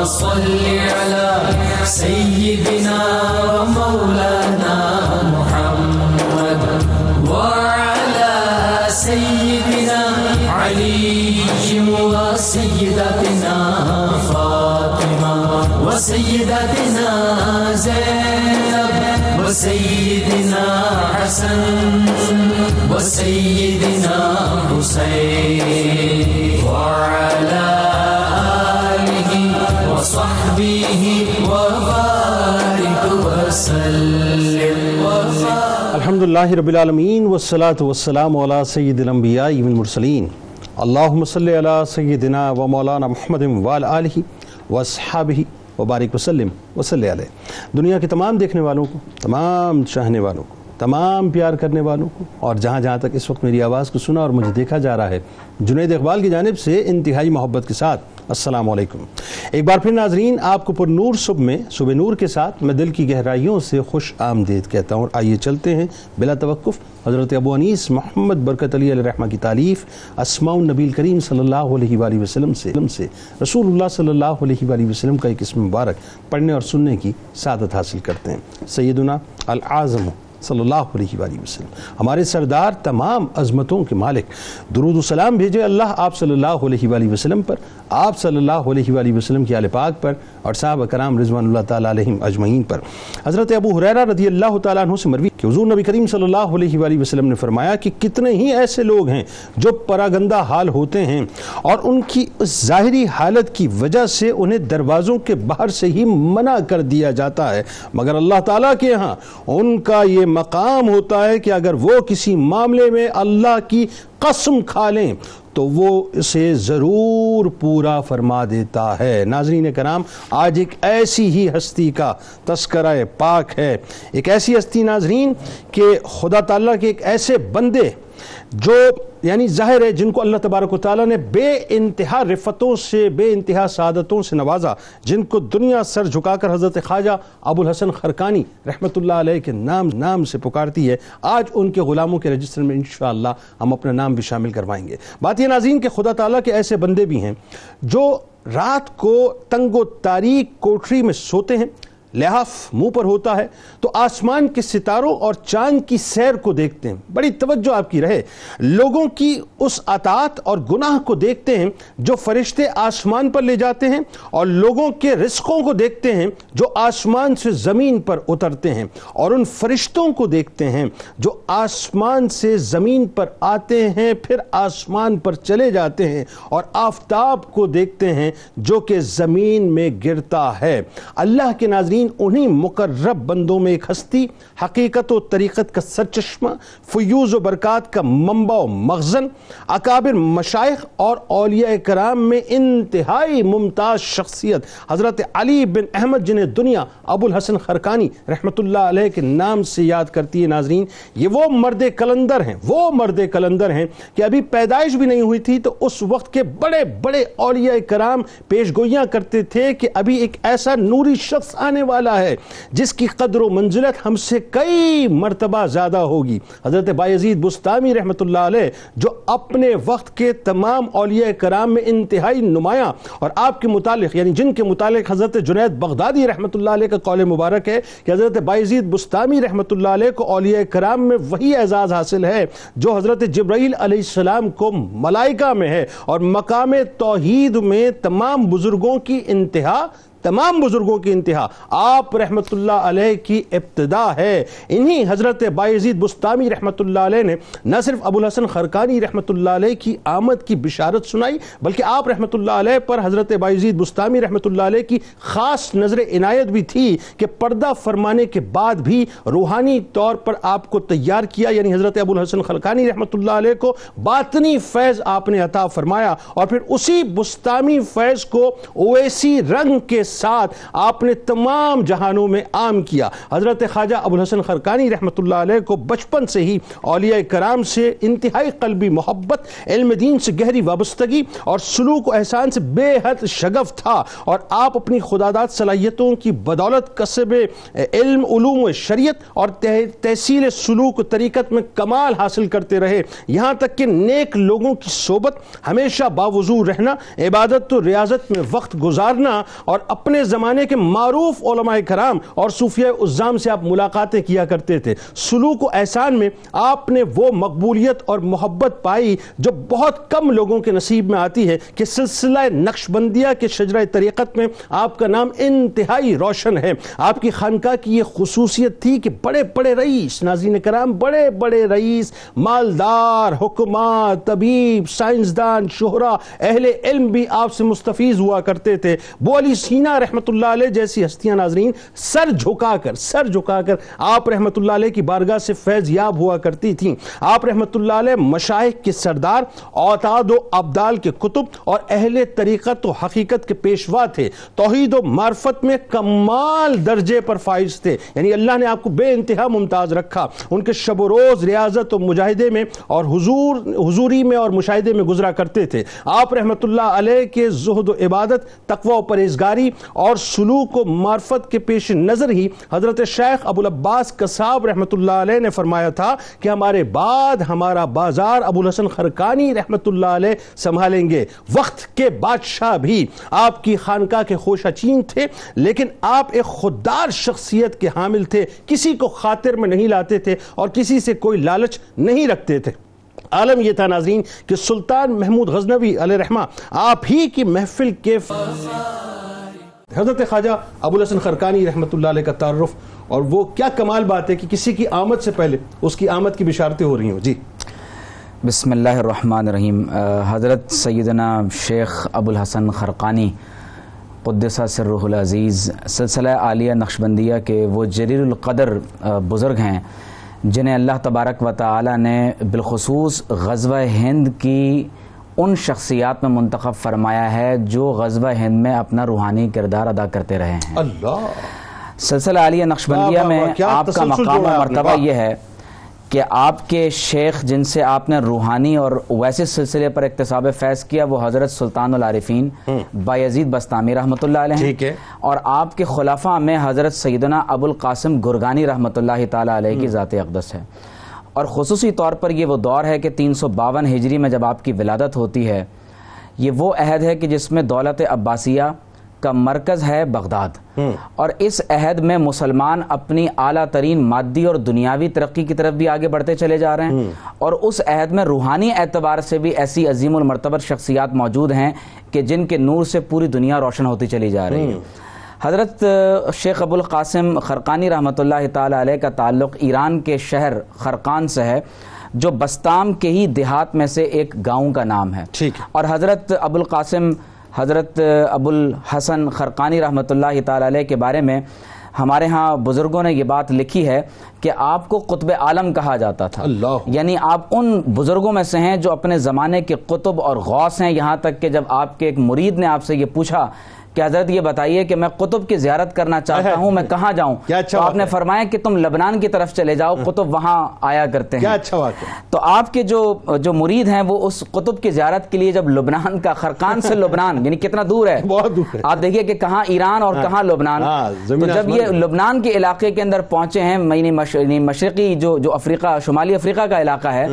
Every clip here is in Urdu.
صل على سيدنا ومولانا محمد وعلى سيدنا علي وسيدتنا فاطمة وسيدتنا زينب وسيدنا حسن وسيدنا حسين وعلى آله وصحبه وبارك وسلم الحمدللہ رب العالمین والصلاة والسلام علی سید الانبیاء والمرسلین اللہم صلی علی سیدنا و مولانا محمد وعلی آلہ واصحابہ وبارک وسلم وصلی علیہ۔ دنیا کے تمام دیکھنے والوں کو، تمام چاہنے والوں کو، تمام پیار کرنے والوں کو، اور جہاں جہاں تک اس وقت میری آواز کو سنا اور مجھے دیکھا جا رہا ہے، جنید اقبال کی جانب سے انتہائی محبت کے ساتھ السلام علیکم۔ ایک بار پھر ناظرین، آپ کو پر نور صبح نور کے ساتھ میں دل کی گہرائیوں سے خوش آمدید کہتا ہوں۔ آئیے چلتے ہیں بلا توقف حضرت ابو انیس محمد برکت علی علیہ الرحمہ کی تالیف اسماء النبی الکریم صلی اللہ علیہ وآلہ وسلم سے رسول اللہ صلی اللہ علیہ وآلہ وسلم کا ایک اسم مبارک پڑھنے اور سننے کی سعادت حاصل کرتے ہیں۔ سیدنا العظم صلی اللہ علیہ وآلہ وسلم، ہمارے سردار، تمام عظمتوں کے مالک، درود و سلام بھیجے اللہ آپ صلی اللہ علیہ وآلہ وسلم پر، آپ صلی اللہ علیہ وآلہ وسلم کی آل پاک پر اور صحابہ کرام رضوان اللہ تعالیٰ علیہم اجمعین پر۔ حضرت ابو ہریرہ رضی اللہ تعالیٰ عنہ سے مروی کہ حضور نبی کریم صلی اللہ علیہ وآلہ وسلم نے فرمایا کہ کتنے ہی ایسے لوگ ہیں جو پراگندہ حال ہوتے ہیں اور ان کی اس ظاہری حالت کی وجہ سے انہیں دروازوں کے باہر سے ہی منع کر دیا جاتا ہے، مگر اللہ تعالیٰ کے ہاں ان کا یہ مقام ہوتا ہے کہ اگر وہ کسی معاملے میں اللہ کی قسم کھا لیں تو وہ اسے ضرور پورا فرما دیتا ہے۔ ناظرین کرام، آج ایک ایسی ہی ہستی کا تذکرہ پاک ہے، ایک ایسی ہستی ناظرین کہ خدا تعالیٰ کے ایک ایسے بندے جو یعنی ظاہر ہے جن کو اللہ تبارک و تعالیٰ نے بے انتہا رفتوں سے، بے انتہا سعادتوں سے نوازا، جن کو دنیا سر جھکا کر حضرت خواجہ ابو الحسن خرقانی رحمۃ اللہ علیہ کے نام سے پکارتی ہے۔ آج ان کے غلاموں کے رجسٹر میں انشاءاللہ ہم اپنا نام بھی شامل کروائیں گے۔ بات یہ ناظرین کہ خدا تعالیٰ کے ایسے بندے بھی ہیں جو رات کو تنگ و تاریک کوٹری میں سوتے ہیں، لحاف منہ پر ہوتا ہے تو آسمان کے ستاروں اور چاند کی سیر کو دیکھتے ہیں، بڑی توجہ آپ کی رہے، لوگوں کی اس اطاعت اور گناہ کو دیکھتے ہیں جو فرشتے آسمان پر لے جاتے ہیں، اور لوگوں کے رزقوں کو دیکھتے ہیں جو آسمان سے زمین پر اترتے ہیں، اور ان فرشتوں کو دیکھتے ہیں جو آسمان سے زمین پر آتے ہیں پھر آسمان پر چلے جاتے ہیں، اور آفتاب کو دیکھتے ہیں جو کہ زمین میں گرتا ہے۔ اللہ کے ناظرین، انہی مقرب بندوں میں ایک ہستی، حقیقت و طریقت کا سرچشمہ، فیوز و برکات کا منبع و مخزن، اکابر مشائخ اور اولیاء کرام میں انتہائی ممتاز شخصیت حضرت علی بن احمد جنہیں دنیا ابو الحسن خرقانی رحمۃ اللہ علیہ کے نام سے یاد کرتی ہے۔ ناظرین، یہ وہ مرد کلندر ہیں کہ ابھی پیدائش بھی نہیں ہوئی تھی تو اس وقت کے بڑے بڑے اولیاء کرام پیش گوئیاں کرتے تھے کہ ابھی ایک ایسا نوری شخص آنے والا ہے جس کی قدر و منزلت ہم سے کئی مرتبہ زیادہ ہوگی۔ حضرت بایزید بسطامی رحمۃ اللہ علیہ جو اپنے وقت کے تمام اولیاء کرام میں انتہائی نمایاں، اور آپ کے متعلق یعنی جن کے متعلق حضرت جنید بغدادی رحمۃ اللہ علیہ کا قول مبارک ہے کہ حضرت بایزید بسطامی رحمۃ اللہ علیہ کو اولیاء کرام میں وہی اعزاز حاصل ہے جو حضرت جبرائیل علیہ السلام کو ملائکہ میں ہے، اور مقام توحید میں تمام بزرگوں کی انتہا آپ رحمت اللہ علیہ کی ابتدا ہے۔ انہی حضرت بایزید بسطامی رحمت اللہ علیہ نے نہ صرف ابو الحسن خرقانی رحمت اللہ علیہ کی آمد کی بشارت سنائی، بلکہ آپ رحمت اللہ علیہ پر حضرت بایزید بسطامی رحمت اللہ علیہ کی خاص نظر عنایت بھی تھی کہ پردہ فرمانے کے بعد بھی روحانی طور پر آپ کو تیار کیا، یعنی حضرت ابو الحسن خرقانی رحمت اللہ علیہ کو باطنی فیض آپ نے عطا فرمایا، اور پھر اسی بسطامی فیض کو اویسی رنگ کے ساتھ آپ نے تمام جہانوں میں عام کیا۔ حضرت خواجہ ابو الحسن خرقانی رحمت اللہ علیہ کو بچپن سے ہی اولیاء کرام سے انتہائی قلبی محبت، علم دین سے گہری وابستگی اور سلوک و احسان سے بے حد شغف تھا، اور آپ اپنی خداداد صلاحیتوں کی بدولت کسب علم، علوم و شریعت اور تحصیل سلوک و طریقت میں کمال حاصل کرتے رہے، یہاں تک کہ نیک لوگوں کی صحبت، ہمیشہ باوضو رہنا، عبادت و ریاضت میں وقت گزارنا اور اپنے زمانے کے معروف علماء کرام اور صوفیاء عظام سے آپ ملاقاتیں کیا کرتے تھے. سلوک و احسان میں آپ نے وہ مقبولیت اور محبت پائی جو بہت کم لوگوں کے نصیب میں آتی ہے کہ سلسلہ نقشبندیہ کے شجرہ طریقت میں آپ کا نام انتہائی روشن ہے. آپ کی خانقاہ کی یہ خصوصیت تھی کہ بڑے بڑے رئیس، ناظرین کرام، بڑے بڑے رئیس، مالدار، حکماء، طبیب، سائنسدان، شہرا، اہل علم بھی آپ سے مستفیض ہوا کرتے تھے. ابو علی سینا رحمۃ اللہ علیہ جیسی ہستیاں ناظرین سر جھکا کر آپ رحمۃ اللہ علیہ کی بارگاہ سے فیض یاب ہوا کرتی تھیں. آپ رحمۃ اللہ علیہ مشائخ کے سردار، اوتاد و ابدال کے کتب اور اہل طریقت و حقیقت کے پیشوا تھے. توحید و معرفت میں کمال درجے پر فائز تھے، یعنی اللہ نے آپ کو بے انتہا ممتاز رکھا. ان کے شب و روز ریاضت و مجاہدے میں اور حضوری میں اور مشاہدے میں گزرا کرتے تھے. آپ رحمۃ اللہ علیہ کے زہد و عبادت، تقوی و پرہیزگاری اور سلوک و معرفت کے پیش نظر ہی حضرت شیخ ابو العباس قصاب رحمۃ اللہ علیہ نے فرمایا تھا کہ ہمارے بعد ہمارا بازار ابو الحسن خرقانی رحمۃ اللہ علیہ سنبھالیں گے. وقت کے بادشاہ بھی آپ کی خانقاہ کے خوشہ چین تھے، لیکن آپ ایک خوددار شخصیت کے حامل تھے. کسی کو خاطر میں نہیں لاتے تھے اور کسی سے کوئی لالچ نہیں رکھتے تھے. عالم یہ تھا ناظرین کہ سلطان محمود غزنوی علیہ رحمہ آپ ہی کی محفل کے حضرت خواجہ ابو الحسن خرقانی رحمۃ اللہ علیہ کا تعارف، اور وہ کیا کمال بات ہے کہ کسی کی آمد سے پہلے اس کی آمد کی بشارتیں ہو رہی ہوں. جی بسم اللہ الرحمن الرحیم. حضرت سیدنا شیخ ابو الحسن خرقانی قدس سرہ العزیز سلسلہ عالیہ نقشبندیہ کے وہ جلیل القدر بزرگ ہیں جنہیں اللہ تبارک و تعالی نے بالخصوص غزوہ ہند کی ان شخصیات میں منتخب فرمایا ہے جو غزوہ ہند میں اپنا روحانی کردار ادا کرتے رہے ہیں. اللہ سلسلہ عالیہ نقشبندیہ میں آپ کا مقام و مرتبہ یہ ہے کہ آپ کے شیخ جن سے آپ نے روحانی اور ویسے سلسلے پر اکتساب فیض کیا وہ حضرت سلطان العارفین بایزید بستامی رحمۃ اللہ علیہ ہیں، اور آپ کے خلفاء میں حضرت سیدنا ابو القاسم گرگانی رحمۃ اللہ تعالی علیہ کی ذات اقدس ہے. اور خصوصی طور پر یہ وہ دور ہے کہ 352 ہجری میں جب آپ کی ولادت ہوتی ہے، یہ وہ عہد ہے کہ جس میں دولت عباسیہ کا مرکز ہے بغداد، اور اس عہد میں مسلمان اپنی اعلیٰ ترین مادی اور دنیاوی ترقی کی طرف بھی آگے بڑھتے چلے جا رہے ہیں، اور اس عہد میں روحانی اعتبار سے بھی ایسی عظیم المرتبہ شخصیات موجود ہیں کہ جن کے نور سے پوری دنیا روشن ہوتی چلی جا رہی ہے. حضرت شیخ ابو القاسم خرقانی رحمۃ اللہ تعالی علیہ کا تعلق ایران کے شہر خرقان سے ہے، جو بستام کے ہی دیہات میں سے ایک گاؤں کا نام ہے. اور حضرت ابو القاسم حضرت ابو الحسن خرقانی رحمۃ اللہ تعالی علیہ کے بارے میں ہمارے ہاں بزرگوں نے یہ بات لکھی ہے کہ آپ کو قطب عالم کہا جاتا تھا. یعنی آپ ان بزرگوں میں سے ہیں جو اپنے زمانے کے قطب اور غوث ہیں. یہاں تک کہ جب آپ کے ایک مرید نے آپ سے یہ پوچھا کہ حضرت یہ بتائیے کہ میں قطب کی زیارت کرنا چاہتا ہوں، میں کہاں جاؤں؟ تو آپ نے فرمایا کہ تم لبنان کی طرف چلے جاؤ، قطب وہاں آیا کرتے ہیں. تو آپ کے جو مرید ہیں وہ اس قطب کی زیارت کے لیے جب لبنان کا خرقان سے لبنان یعنی کتنا دور ہے، بہت دور ہے. آپ دیکھیے کہ کہاں ایران اور کہاں لبنان. تو جب یہ لبنان کے علاقے کے اندر پہنچے ہیں، مشرقی جو افریقہ، شمالی افریقہ کا علاقہ ہے،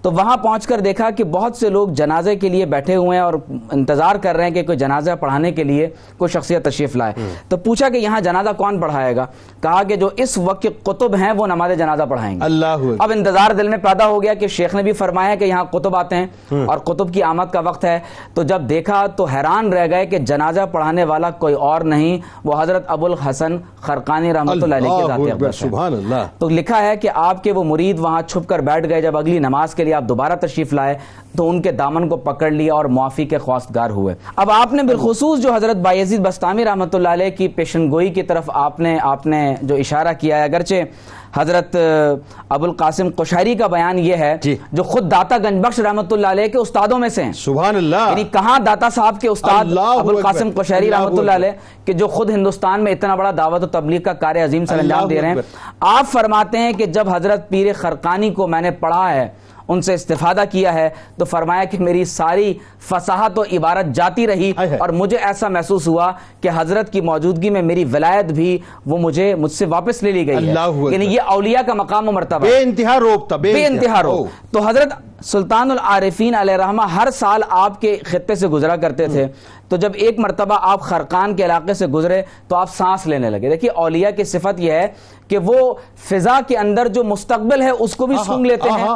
تو وہاں پہنچ کر دیکھا کہ بہت سے لوگ جنازے کے لیے بیٹھے ہوئے ہیں اور انتظار کر رہے ہیں کہ کوئی جنازہ پڑھانے کے لیے کوئی شخصیت تشریف لائے. تو پوچھا کہ یہاں جنازہ کون پڑھائے گا؟ کہا کہ جو اس وقت کے قطب ہیں وہ نماز جنازہ پڑھائیں گے. اب انتظار دل میں پیدا ہو گیا کہ شیخ نے بھی فرمایا کہ یہاں قطب آتے ہیں اور قطب کی آمد کا وقت ہے. تو جب دیکھا تو حیران رہ گئے کہ جنازہ پڑھانے والا کوئی اور نہیں، وہ حضرت ابو الحسن خرقانی رحمۃ اللہ علیہ کے ذات اقدس ہے. تو لکھا ہے کہ آپ کے وہ مرید وہاں چھپ کر بیٹھ گئے. جب اگلی نماز کے لیے آپ دوبارہ تشریف لائے تو ان کے دامن کو پکڑ لیا اور معافی کے خواستگار ہوئے. اب آپ نے بالخصوص جو حضرت بایزید بستامی رحمۃ اللہ علیہ کی پیشن گوئی کی طرف آپ نے جو اشارہ کیا ہے، اگرچہ حضرت ابو القاسم قشیری کا بیان یہ ہے جو خود داتا گنج بخش رحمۃ اللہ علیہ کے استادوں میں سے ہیں. سبحان اللہ. یعنی کہاں داتا صاحب کے استاد ابو القاسم قشیری رحمۃ اللہ علیہ کہ جو خود ہندوستان میں اتنا بڑا دعوت و تبلیغ کا کار عظیم سر انجام دے رہے ہیں. آپ فرماتے ہیں کہ جب حضرت پیر خرقانی کو میں نے پڑھا ہے، ان سے استفادہ کیا ہے، تو فرمایا کہ میری ساری فصاحت و عبارت جاتی رہی اور مجھے ایسا محسوس ہوا کہ حضرت کی موجودگی میں میری ولایت بھی وہ مجھ سے واپس لے لی گئی ہے. یعنی یہ اولیاء کا مقام و مرتبہ، بے انتہا روب تھا، بے انتہا روب. تو حضرت سلطان العارفین علیہ رحمہ ہر سال آپ کے خطے سے گزرا کرتے تھے. تو جب ایک مرتبہ آپ خرقان کے علاقے سے گزرے تو آپ سانس لینے لگے. دیکھیے اولیاء کی صفت یہ ہے کہ وہ فضا کے اندر جو مستقبل ہے اس کو بھی سونگ لیتے ہیں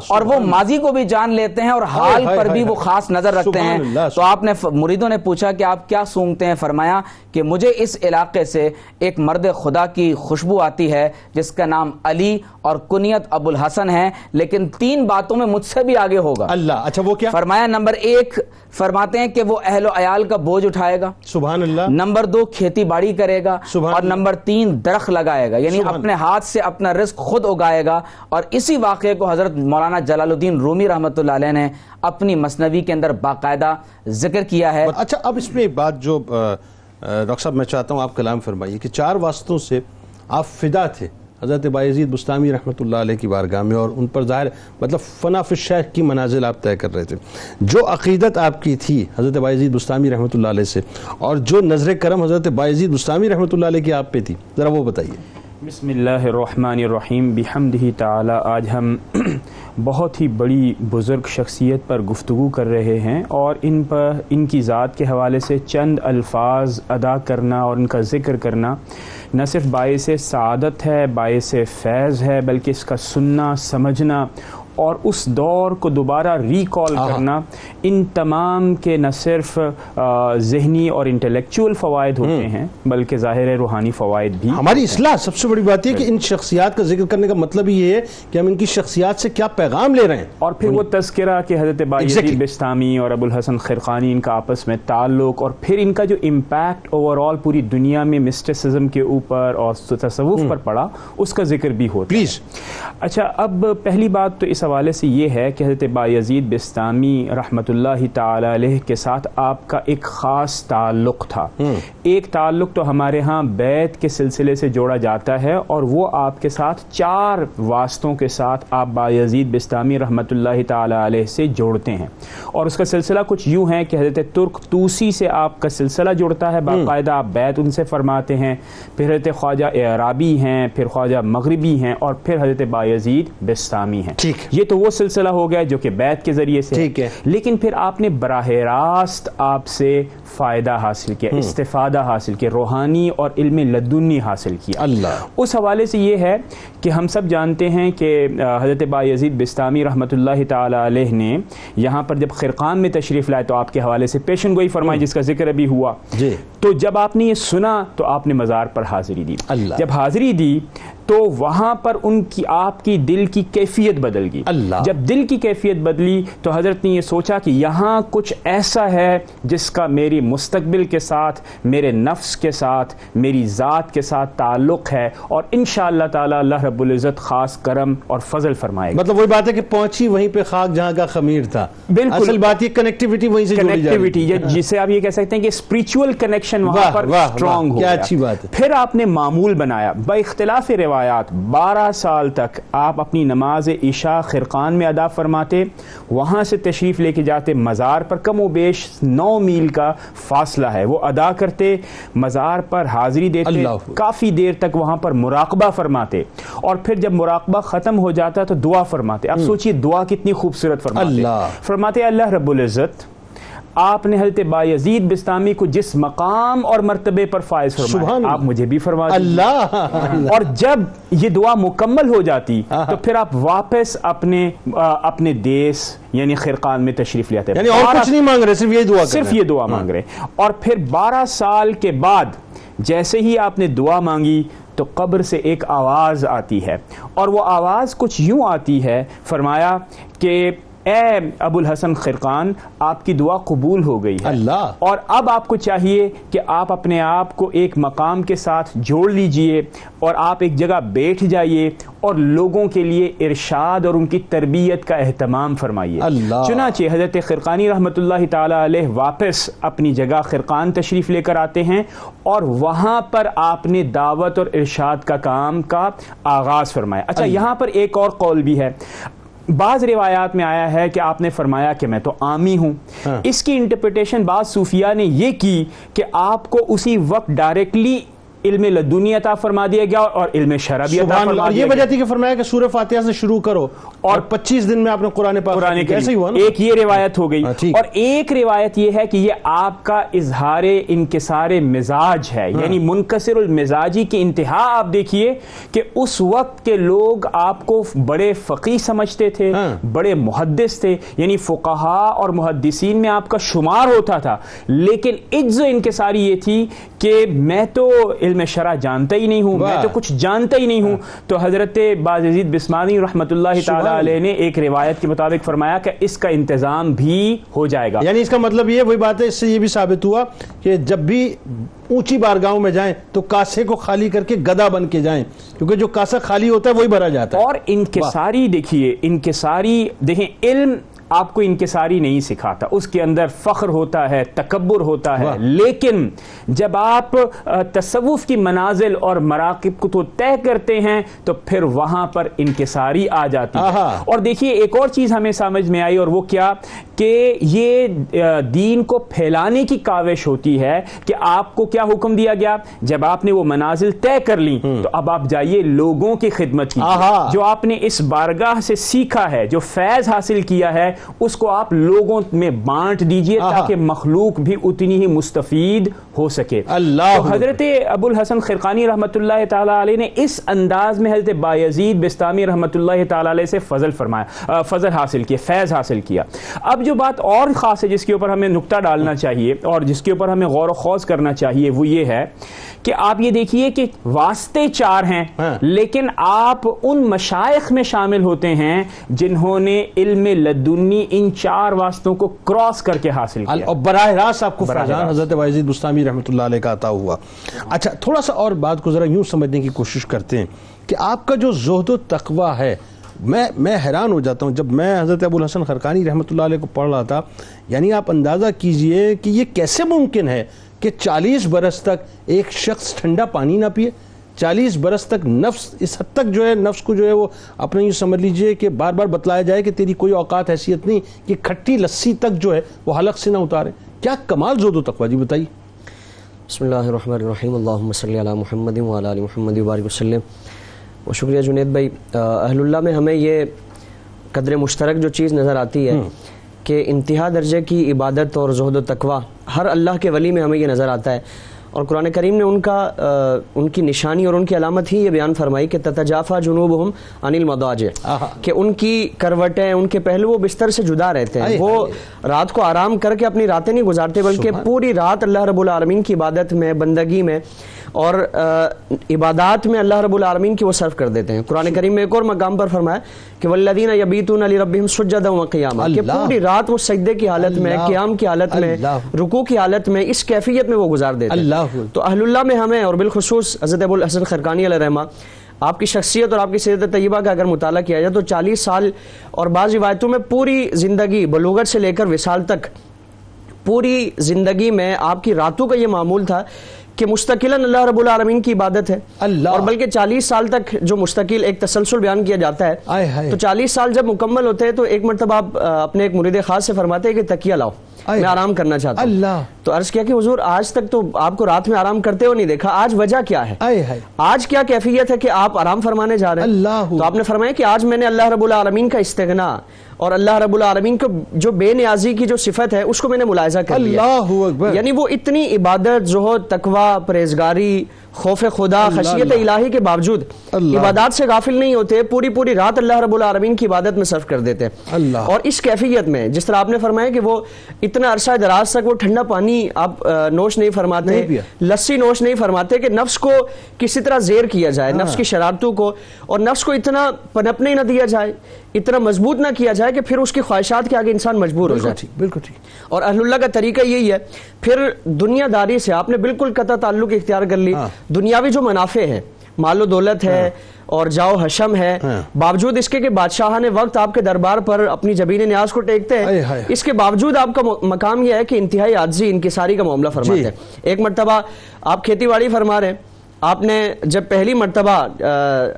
اور وہ ماضی کو بھی جان لیتے ہیں اور حال پر بھی وہ خاص نظر رکھتے ہیں. تو آپ نے مریدوں نے پوچھا کہ آپ کیا سونگتے ہیں؟ فرمایا کہ مجھے اس علاقے سے ایک مرد خدا کی خوشبو آتی ہے جس کا نام علی اور کنیت ابو الحسن ہے، لیکن 3 باتوں میں مجھ سے بھی آگے ہوگا. اللہ. اچھا وہ کیا؟ فرمایا نمبر 1 فرماتے ہیں کہ وہ اہل و عیال کا بوجھ اٹھائے گا. سبحان اللہ. نمبر 2 کھیتی باڑی کرے گا. اور نمبر 3 درخت لگائے گا، یعنی اپنے ہاتھ سے اپنا رزق خود اگائے گا. اور اسی واقعے کو حضرت مولانا جلال الدین رومی رحمۃ اللہ علیہ نے اپنی مثنوی کے اندر باقاعدہ ذکر کیا ہے. اچھا اب اس میں ایک بات جو ڈاکٹر صاحب میں چاہتا ہوں آپ کلام فرمائیے کہ 4 واسطوں سے آپ فدا تھے حضرت بایزید بستامی رحمۃ اللہ علیہ کی بارگاہ میں، اور ان پر ظاہر مطلب فنا فی الشیخ کی منازل آپ طے کر رہے تھے. جو عقیدت آپ کی تھی حضرت بایزید بستامی رحمۃ اللہ علیہ سے اور جو نظر کرم حضرت بایزید بستامی رحمۃ اللہ علیہ کی آپ پہ تھی، ذرا وہ بتائیے. بسم اللہ الرحمن الرحیم. بحمدہ تعالی آج ہم بہت ہی بڑی بزرگ شخصیت پر گفتگو کر رہے ہیں، اور ان کی ذات کے حوالے سے چند الفاظ ادا کرنا اور ان کا ذکر کرنا نہ صرف باعث سعادت ہے، باعث فیض ہے، بلکہ اس کا سننا، سمجھنا اور اس دور کو دوبارہ ریکال کرنا، ان تمام کے نہ صرف ذہنی اور انٹلیکچول فوائد ہوتے ہیں بلکہ ظاہر روحانی فوائد بھی. ہماری اصلاح سب سے بڑی بات یہ کہ ان شخصیات کا ذکر کرنے کا مطلب یہ ہے کہ ہم ان کی شخصیات سے کیا پیغام لے رہے ہیں، اور پھر وہ تذکرہ کہ حضرت بایزید بستامی اور ابو الحسن خرقانی ان کا آپس میں تعلق، اور پھر ان کا جو امپیکٹ اوور آل پوری دنیا میں مسٹسزم کے اوپر اور تصوف پر پڑا، اس کا ذکر بھی ہوتا ہے. پلیز. اچھا اب پہلی بات تو اس حوالے سے یہ ہے کہ حضرت بایزید بستامی رحمۃ اللہ تعالی علیہ کے ساتھ آپ کا ایک خاص تعلق تھا. ایک تعلق تو ہمارے ہاں بیعت کے سلسلے سے جوڑا جاتا ہے، اور وہ آپ کے ساتھ 4 واسطوں کے ساتھ آپ بایزید بستامی رحمۃ اللہ تعالی علیہ سے جوڑتے ہیں. اور اس کا سلسلہ کچھ یوں ہے کہ حضرت ترک توسی سے آپ کا سلسلہ جڑتا ہے، باقاعدہ آپ بیعت ان سے فرماتے ہیں، پھر حضرت خواجہ اعرابی ہیں، پھر خواجہ مغربی ہیں، اور پھر حضرت بایزید بستامی ہیں. یہ تو وہ سلسلہ ہو گیا جو کہ بیعت کے ذریعے سے. لیکن پھر آپ نے براہ راست آپ سے فائدہ حاصل کیا، استفادہ حاصل کیا، روحانی اور علم لدنی حاصل کیا. اللہ. اس حوالے سے یہ ہے کہ ہم سب جانتے ہیں کہ حضرت بایزید بستامی رحمۃ اللہ تعالی علیہ نے یہاں پر جب خرقان میں تشریف لائے تو آپ کے حوالے سے پیشن گوئی فرمائی جس کا ذکر ابھی ہوا. تو جب آپ نے یہ سنا تو آپ نے مزار پر حاضری دی. جب حاضری دی تو وہاں پر ان کی آپ کی دل کی کیفیت بدل گئی. جب دل کی کیفیت بدلی تو حضرت نے یہ سوچا کہ یہاں کچھ ایسا ہے جس کا میری مستقبل کے ساتھ، میرے نفس کے ساتھ، میری ذات کے ساتھ تعلق ہے، اور انشاءاللہ تعالی اللہ رب العزت خاص کرم اور فضل فرمائے گا. مطلب وہی بات ہے کہ پہنچی وہیں پہ خاک جہاں کا خمیر تھا. بالکل. اصل بات یہ کنیکٹیوٹی وہیں سے جوڑی جا رہی ہے، جسے آپ یہ کہہ سکتے ہیں کہ اسپریچول کنیکشن وہاں پر اسٹرانگ ہو گیا. کیا اچھی بات ہے. پھر آپ نے معمول بنایا با اختلاف روایات 12 سال تک آپ اپنی نماز عشاء خرقان میں ادا فرماتے، وہاں سے تشریف لے کے جاتے مزار پر، کم و بیش 9 میل کا فاصلہ ہے، وہ ادا کرتے، مزار پر حاضری دیتے، کافی دیر تک وہاں پر مراقبہ فرماتے، اور پھر جب مراقبہ ختم ہو جاتا تو دعا فرماتے. اب سوچئے دعا کتنی خوبصورت فرماتے اللہ رب العزت آپ نے حضرت بایزید بستامی کو جس مقام اور مرتبے پر فائز فرمایا آپ مجھے بھی فرما دیجیے. اور جب یہ دعا مکمل ہو جاتی تو پھر آپ واپس اپنے دیس یعنی خرقان میں تشریف لے آتے، یعنی اور کچھ نہیں مانگ رہے، صرف یہ دعا مانگ رہے. اور پھر 12 سال کے بعد جیسے ہی آپ نے دعا مانگی تو قبر سے ایک آواز آتی ہے، اور وہ آواز کچھ یوں آتی ہے، فرمایا کہ اے ابو الحسن خرقان آپ کی دعا قبول ہو گئی ہے، اور اب آپ کو چاہیے کہ آپ اپنے آپ کو ایک مقام کے ساتھ جوڑ لیجئے اور آپ ایک جگہ بیٹھ جائیے اور لوگوں کے لیے ارشاد اور ان کی تربیت کا اہتمام فرمائیے. چنانچہ حضرت خرقانی رحمۃ اللہ تعالی علیہ واپس اپنی جگہ خرقان تشریف لے کر آتے ہیں، اور وہاں پر آپ نے دعوت اور ارشاد کا کام کا آغاز فرمایا. اچھا یہاں پر ایک اور قول بھی ہے، بعض روایات میں آیا ہے کہ آپ نے فرمایا کہ میں تو عامی ہوں. اس کی انٹرپریٹیشن بعض صوفیاء نے یہ کی کہ آپ کو اسی وقت ڈائریکٹلی علم لدنی عطا فرما دیا گیا اور علم شرع بھی عطا فرما دیا گیا. یہ وجہ تھی کہ فرمایا کہ سورہ فاتحہ سے شروع کرو اور 25 دن میں آپ نے قرآن پاک ایسے ہی ہوا نا. ایک یہ روایت ہو گئی, اور ایک روایت یہ ہے کہ یہ آپ کا اظہار انکسار مزاج ہے, یعنی منکسر المزاجی کی انتہا. آپ دیکھیے کہ اس وقت کے لوگ آپ کو بڑے فقیہ سمجھتے تھے, بڑے محدث تھے, یعنی فقہا اور محدثین میں آپ کا شمار ہوتا تھا, لیکن عجز و انکساری یہ تھی کہ میں تو علم شرع جانتا ہی نہیں ہوں, میں تو کچھ جانتا ہی نہیں ہوں. تو حضرت بازیزید بسمانی رحمت اللہ تعالی علیہ نے ایک روایت کے مطابق فرمایا کہ اس کا انتظام بھی ہو جائے گا. یعنی اس کا مطلب یہ وہی بات ہے, اس سے یہ بھی ثابت ہوا کہ جب بھی اونچی بارگاہوں میں جائیں تو کاسے کو خالی کر کے گدا بن کے جائیں, کیونکہ جو کاسا خالی ہوتا ہے وہی بھرا جاتا ہے. اور انکساری دیکھیے, انکساری دیکھیں, علم آپ کو انکساری نہیں سکھاتا, اس کے اندر فخر ہوتا ہے, تکبر ہوتا ہے, لیکن جب آپ تصوف کی منازل اور مراقب کو تو طے کرتے ہیں تو پھر وہاں پر انکساری آ جاتی ہے. اور دیکھیے ایک اور چیز ہمیں سمجھ میں آئی, اور وہ کیا کہ یہ دین کو پھیلانے کی کاوش ہوتی ہے کہ آپ کو کیا حکم دیا گیا, جب آپ نے وہ منازل طے کر لی تو اب آپ جائیے لوگوں کی خدمت کیجیے, جو آپ نے اس بارگاہ سے سیکھا ہے, جو فیض حاصل کیا ہے, اس کو آپ لوگوں میں بانٹ دیجئے تاکہ مخلوق بھی اتنی ہی مستفید ہو سکے. تو حضرت ابو الحسن خرقانی رحمت اللہ تعالی علیہ نے اس انداز میں حضرت بایزید بسطامی رحمت اللہ تعالی علیہ سے فضل حاصل کیا, فیض حاصل کیا. اب جو بات اور خاص ہے جس کے اوپر ہمیں نقطہ ڈالنا چاہیے اور جس کے اوپر ہمیں غور و خوض کرنا چاہیے, وہ یہ ہے کہ آپ یہ دیکھیے کہ واسطے 4 ہیں, لیکن آپ ان مشائخ میں شامل ہوتے ہیں جنہوں نے علم لدنی ان 4 واسطوں کو کراس کر کے حاصل کیا, اور براہ راست آپ کو فیضان حضرت بایزید بسطامی رحمۃ اللہ علیہ کا عطا ہوا. اچھا, تھوڑا سا اور بات کو ذرا یوں سمجھنے کی کوشش کرتے ہیں کہ آپ کا جو زہد و تقوی ہے, میں حیران ہو جاتا ہوں جب میں حضرت ابو الحسن خرقانی رحمۃ اللہ علیہ کو پڑھ رہا تھا. یعنی آپ اندازہ کیجئے کہ یہ کیسے ممکن ہے کہ 40 برس تک ایک شخص ٹھنڈا پانی نہ پیے, 40 برس تک نفس اس حد تک جو ہے نفس کو جو ہے وہ اپنے یہ سمجھ لیجئے کہ بار بار بتلایا جائے کہ تیری کوئی اوقات حیثیت نہیں کہ کھٹی لسی تک جو ہے وہ حلق سے نہ اتارے. کیا کمال زہد و تقوی, جی بتائیے. بسم اللہ الرحمن الرحیم, اللہم صلی علی محمد وعلی آل محمد وبارک وسلم. و شکریہ جنید بھائی. اہل اللہ میں ہمیں یہ قدر مشترک جو چیز نظر آتی ہے کہ انتہا درجے کی عبادت اور زہد و تقوی ہر اللہ کے ولی میں ہمیں یہ نظر آتا ہے, اور قرآن کریم نے ان کی نشانی اور ان کی علامت ہی یہ بیان فرمائی کہ تتجافى جنوبهم عن المضاجع, کہ ان کی کروٹیں, ان کے پہلو بستر سے جدا رہتے ہیں. وہ رات کو آرام کر کے اپنی راتیں نہیں گزارتے, بلکہ پوری رات اللہ رب العالمین کی عبادت میں, بندگی میں اور عبادات میں اللہ رب العالمین کی وہ صرف کر دیتے ہیں. قرآن کریم میں ایک اور مقام پر فرمایا کہ والذین یبیتون لربہم سجدا وقیاما, کہ پوری رات وہ سجدے کی حالت میں, قیام کی حالت میں, رکوع کی حالت میں, اس کیفیت میں وہ گزار دیتے ہیں. تو اہل اللہ میں ہمیں, اور بالخصوص حضرت ابو الحسن خرقانی علیہ رحمہ, آپ کی شخصیت اور آپ کی سیرت طیبہ کا اگر مطالعہ کیا جائے تو 40 سال اور بعض روایتوں میں پوری زندگی بلوغت سے لے کر وصال تک پوری زندگی میں آپ کی راتوں کا یہ معمول تھا کہ مستقلاً اللہ رب العالمین کی عبادت ہے. اور بلکہ 40 سال تک جو مستقل ایک تسلسل بیان کیا جاتا ہے, تو 40 سال جب مکمل ہوتے ہیں تو ایک مرتبہ آپ اپنے ایک مرید خاص سے فرماتے ہیں کہ تکیہ لاؤ, میں آرام کرنا چاہتا ہوں. تو عرض کیا کہ حضور آج تک تو آپ کو رات میں آرام کرتے ہو نہیں دیکھا, آج وجہ کیا ہے, آج کیا کیفیت ہے کہ آپ آرام فرمانے جا رہے ہیں؟ تو آپ نے فرمایا کہ آج میں نے اللہ رب العالمین کا استغنا اور اللہ رب العالمین کو جو بے نیازی کی جو صفت ہے اس کو میں نے ملاحظہ کر لیا. یعنی وہ اتنی عبادت, زہد, تقوی, پرہیزگاری, خوف خدا, خشیت الہی کے باوجود عبادات سے غافل نہیں ہوتے, پوری رات اللہ رب العالمین کی عبادت میں صرف کر دیتے. اور اس کیفیت میں جس طرح آپ نے فرمایا کہ وہ اتنا عرصہ دراز تک وہ ٹھنڈا پانی آپ نوش نہیں فرماتے, لسی نوش نہیں فرماتے کہ نفس کو کسی طرح زیر کیا جائے, نفس کی شرارتوں کو, اور نفس کو اتنا پنپنے نہ دیا جائے, اتنا مضبوط نہ کیا جائے کہ پھر اس کی خواہشات کے آگے انسان مجبور ہو جائے. بالکل ٹھیک. اور اہل اللہ کا طریقہ یہی ہے. پھر دنیا داری سے آپ نے بالکل قطع تعلق اختیار کر لی. دنیاوی جو منافع ہیں, مال و دولت ہے اور جاؤ حشم ہے, باوجود اس کے کہ بادشاہان وقت آپ کے دربار پر اپنی جبین نیاز کو ٹیکتے ہیں, اس کے باوجود آپ کا مقام یہ ہے کہ انتہائی عاجزی, انکساری کا معاملہ فرماتے ہیں. ایک مرتبہ آپ کھیتی باڑی فرما رہے ہیں, آپ نے جب پہلی مرتبہ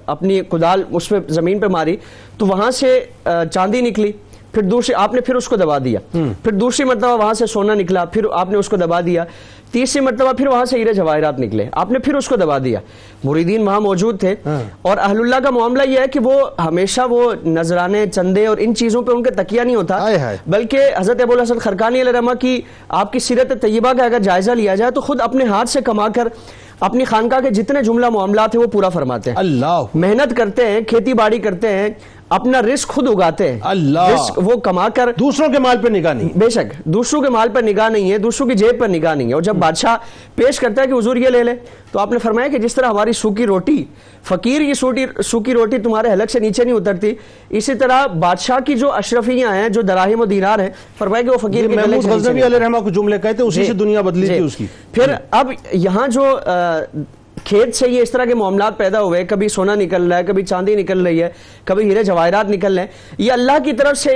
اپنی کدال اس پہ زمین پہ ماری تو وہاں سے چاندی نکلی, پھر دوسری آپ نے پھر اس کو دبا دیا, پھر دوسری مرتبہ وہاں سے سونا نکلا, پھر آپ نے اس کو دبا دیا, تیسری مرتبہ پھر وہاں سے ہیرے جواہرات نکلے, آپ نے پھر اس کو دبا دیا. مریدین وہاں موجود تھے, اور اہل اللہ کا معاملہ یہ ہے کہ وہ ہمیشہ وہ نذرانے, چندے اور ان چیزوں پہ ان کے تکیہ نہیں ہوتا, بلکہ حضرت ابو الحسن خرقانی علیہ رحمہ کی آپ کی سیرت طیبہ کا اگر جائزہ لیا جائے تو خود اپنے ہاتھ سے کما کر اپنی خانقاہ کے جتنے جملہ معاملات ہیں وہ پورا فرماتے ہیں. اللہ محنت کرتے ہیں, کھیتی باڑی کرتے ہیں, اپنا رزق خود اگاتے ہیں, رزق وہ کما کر, دوسروں کے مال پر نگاہ نہیں, بے شک دوسروں کے مال پر نگاہ نہیں ہے, دوسروں کی جیب پر نگاہ نہیں ہے. اور جب بادشاہ پیش کرتا ہے کہ حضور یہ لے لے, تو آپ نے فرمایا کہ جس طرح ہماری سوکھی روٹی, فقیر کی سوکھی روٹی تمہارے حلق سے نیچے نہیں اترتی, اسی طرح بادشاہ کی جو اشرفیاں ہیں, جو دراہم و دینار ہیں, فرمایا کہ وہ فقیر کے محمود غزنوی علیہ رحمہ کو جملے کہتے ہیں, اسی سے دنیا بدلی تھی اس کی. پھر اب یہاں جو کھیت سے یہ اس طرح کے معاملات پیدا ہوئے, کبھی سونا نکل رہا ہے, کبھی چاندی نکل رہی ہے, کبھی ہیرے جواہرات نکل رہے ہیں, یہ اللہ کی طرف سے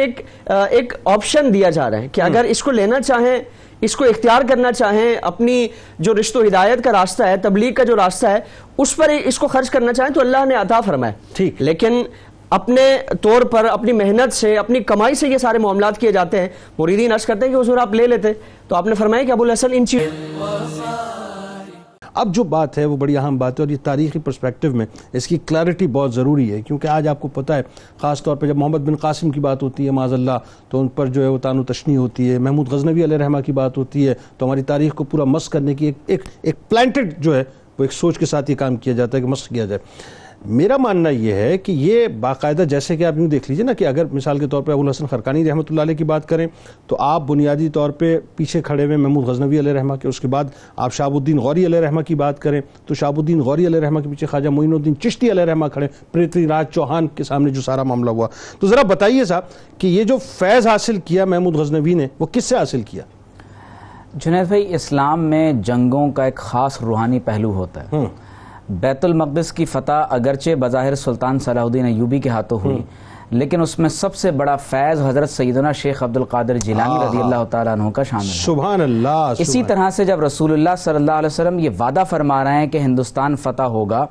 ایک آپشن دیا جا رہا ہے کہ اگر اس کو لینا چاہیں, اس کو اختیار کرنا چاہیں, اپنی جو رشت و ہدایت کا راستہ ہے, تبلیغ کا جو راستہ ہے, اس پر اس کو خرچ کرنا چاہیں تو اللہ نے عطا فرمایا. ٹھیک, لیکن اپنے طور پر اپنی محنت سے, اپنی کمائی سے یہ سارے معاملات کیے جاتے ہیں. مریدین عرض کرتے ہیں کہ حضور آپ لے لیتے, تو آپ نے فرمایا کہ ابو الحسن ان اب جو بات ہے وہ بڑی اہم بات ہے, اور یہ تاریخی پرسپیکٹو میں اس کی کلیئرٹی بہت ضروری ہے, کیونکہ آج آپ کو پتہ ہے خاص طور پہ جب محمد بن قاسم کی بات ہوتی ہے معاذ اللہ, تو ان پر جو ہے وہ طعن و تشنیع ہوتی ہے. محمود غزنوی علیہ رحمہ کی بات ہوتی ہے تو ہماری تاریخ کو پورا مسخ کرنے کی ایک پلانٹڈ جو ہے وہ ایک سوچ کے ساتھ یہ کام کیا جاتا ہے کہ مسخ کیا جائے. میرا ماننا یہ ہے کہ یہ باقاعدہ, جیسے کہ آپ یوں دیکھ لیجئے نا کہ اگر مثال کے طور پہ ابو الحسن خرقانی رحمۃ اللہ علیہ کی بات کریں تو آپ بنیادی طور پہ پیچھے کھڑے ہوئے محمود غزنوی علیہ رحمہ کے, اس کے بعد آپ شہاب الدین غوری علیہ رحمہ کی بات کریں تو شہاب الدین غوری علیہ رحمہ کے پیچھے خواجہ معین الدین چشتی علیہ رحمہ کھڑے, پرتھوی راج چوہان کے سامنے جو سارا معاملہ ہوا. تو ذرا بتائیے صاحب کہ یہ جو فیض حاصل کیا محمود غزنوی نے وہ کس سے حاصل کیا؟ جنید بھائی, اسلام میں جنگوں کا ایک خاص روحانی پہلو ہوتا ہے. بیت المقدس کی فتح اگرچہ بظاہر سلطان صلاح الدین ایوبی کے ہاتھوں ہوئی, لیکن اس میں سب سے بڑا فیض حضرت سیدنا شیخ عبد القادر جیلانی رضی اللہ تعالیٰ عنہ کا شامل ہے. سبحان اللہ. اسی طرح سے جب رسول اللہ صلی اللہ علیہ وسلم یہ وعدہ فرما رہے ہیں کہ ہندوستان فتح ہوگا,